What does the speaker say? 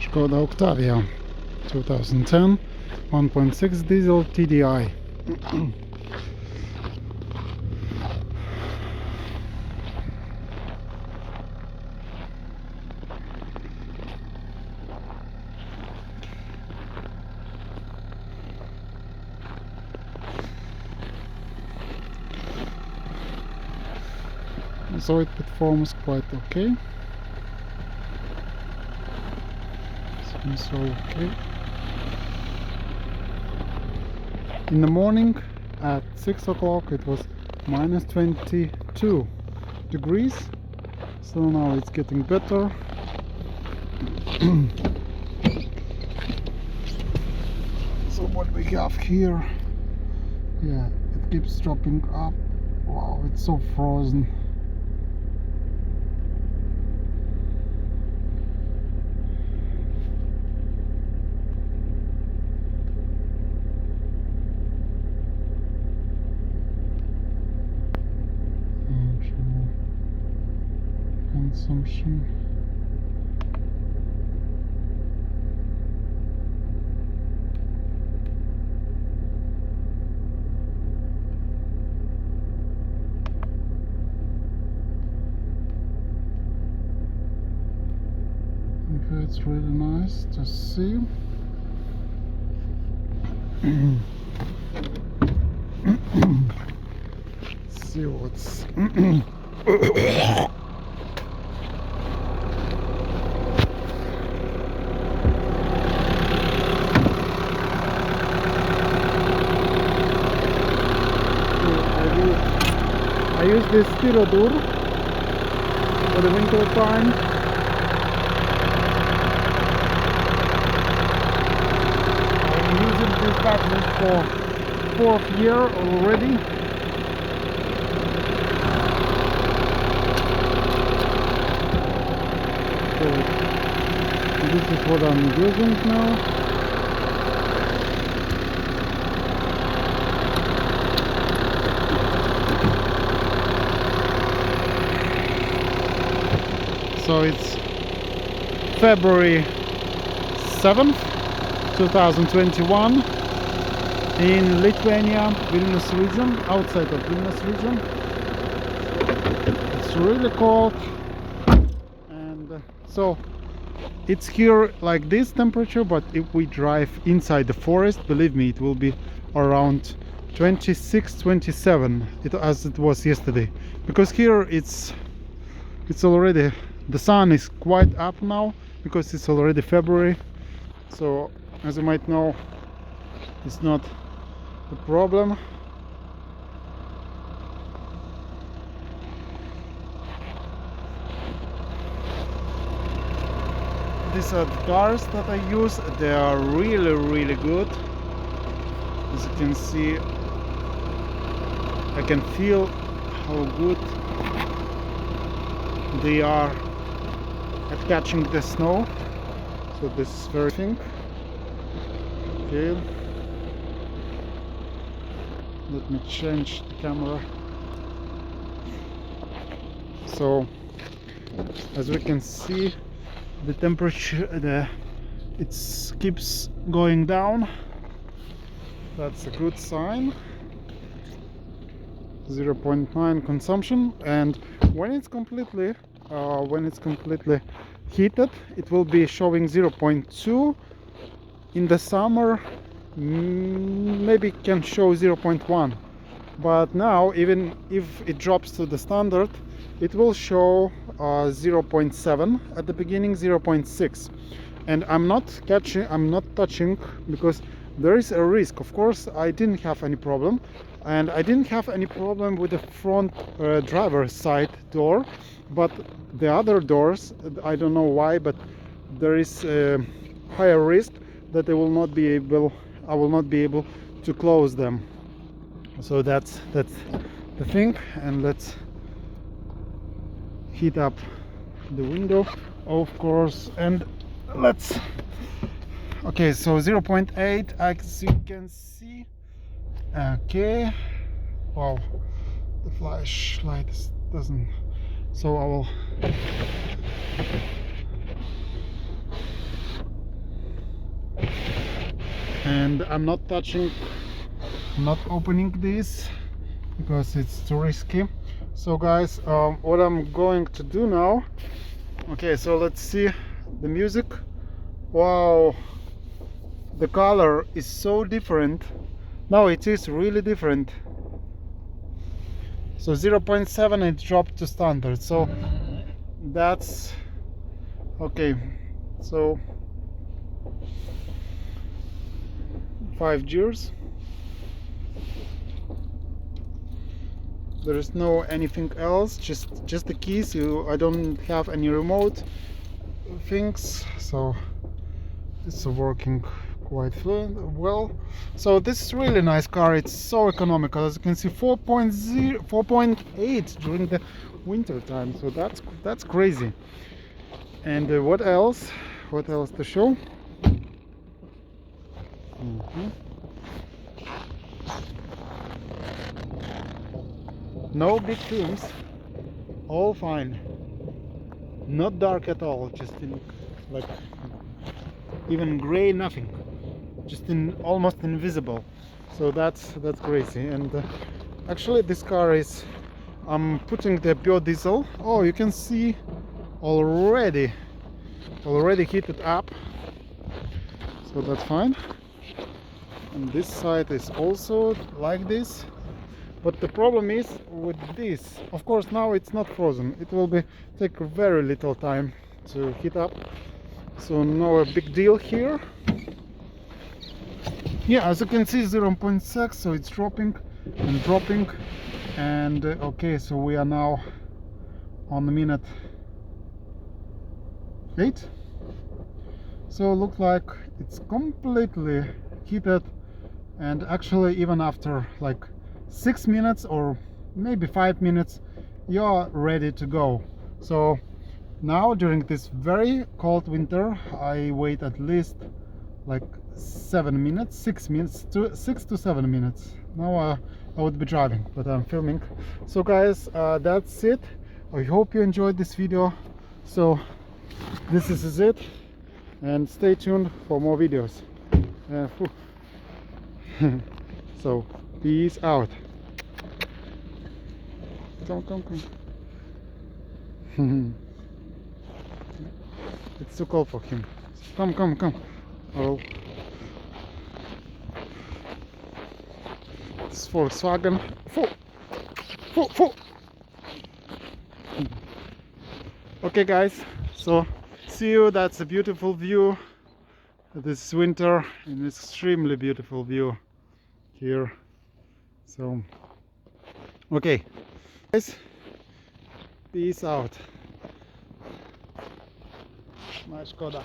Skoda Octavia 2010 1.6 diesel TDI. So it performs quite okay. Seems okay. In the morning at 6 o'clock it was minus 22 degrees. So now it's getting better. So what we have here, yeah, it keeps dropping up. Wow, it's so frozen. Consumption. Okay, it's really nice to see. Let's see what's I use this carburetor for the winter time. I'm using this battery for 4th year already. So this is what I'm using now. So it's February 7th, 2021 in Lithuania, Vilnius region, outside of Vilnius region. It's really cold, and so it's here like this temperature, but if we drive inside the forest, believe me, it will be around 26, 27 as it was yesterday, because here it's already, the sun is quite up now because it's already February. So as you might know, it's not a problem. These are the cars that I use. They are really good. As you can see, I can feel how good they are at catching the snow. So this is very thing. Okay, let me change the camera. So as we can see, the temperature it keeps going down. That's a good sign. 0.9 consumption, and when it's completely heated, it will be showing 0.2. In the summer maybe can show 0.1, but now even if it drops to the standard, it will show 0.7 at the beginning, 0.6, and I'm not touching because there is a risk. Of course, I didn't have any problem, and I didn't have any problem with the front driver's side door, but the other doors, I don't know why, but there is a higher risk that I will not be able to close them. So that's the thing. And let's heat up the window, of course, and let's, okay, so 0.8 as you can see. Okay, wow, the flashlight doesn't, so I will and I'm not opening this because it's too risky. So guys, what I'm going to do now, okay, so let's see the music. Wow, the color is so different. Now it is really different. So 0.7 it dropped to standard, so that's okay. So 5 gears. There is no anything else, just the keys. I don't have any remote things, so it's working quite well. So this is really nice car. It's so economical, as you can see, 4.8 during the winter time, so that's crazy. And what else to show? No big trims, all fine, not dark at all, just in like even gray, nothing, just in almost invisible. So that's crazy. And actually this car is, I'm putting the biodiesel. Oh, you can see already heated up, so that's fine. And this side is also like this. But the problem is with this, of course now it's not frozen, it will take very little time to heat up, so no big deal here. Yeah, as you can see, 0.6, so it's dropping and dropping. And okay, so we are now on the minute 8, so it looks like it's completely heated. And actually, even after like 6 minutes or maybe 5 minutes, you're ready to go. So now during this very cold winter, I wait at least like 7 minutes, 6 minutes to 6 to 7 minutes. Now I would be driving, but I'm filming. So guys, that's it. I hope you enjoyed this video. So this is it, and stay tuned for more videos. So peace out. Come. It's too cold for him. Come. Oh, it's Volkswagen. Full. Okay guys, so see you. That's a beautiful view this winter, an extremely beautiful view here. So okay guys, peace out. My Skoda.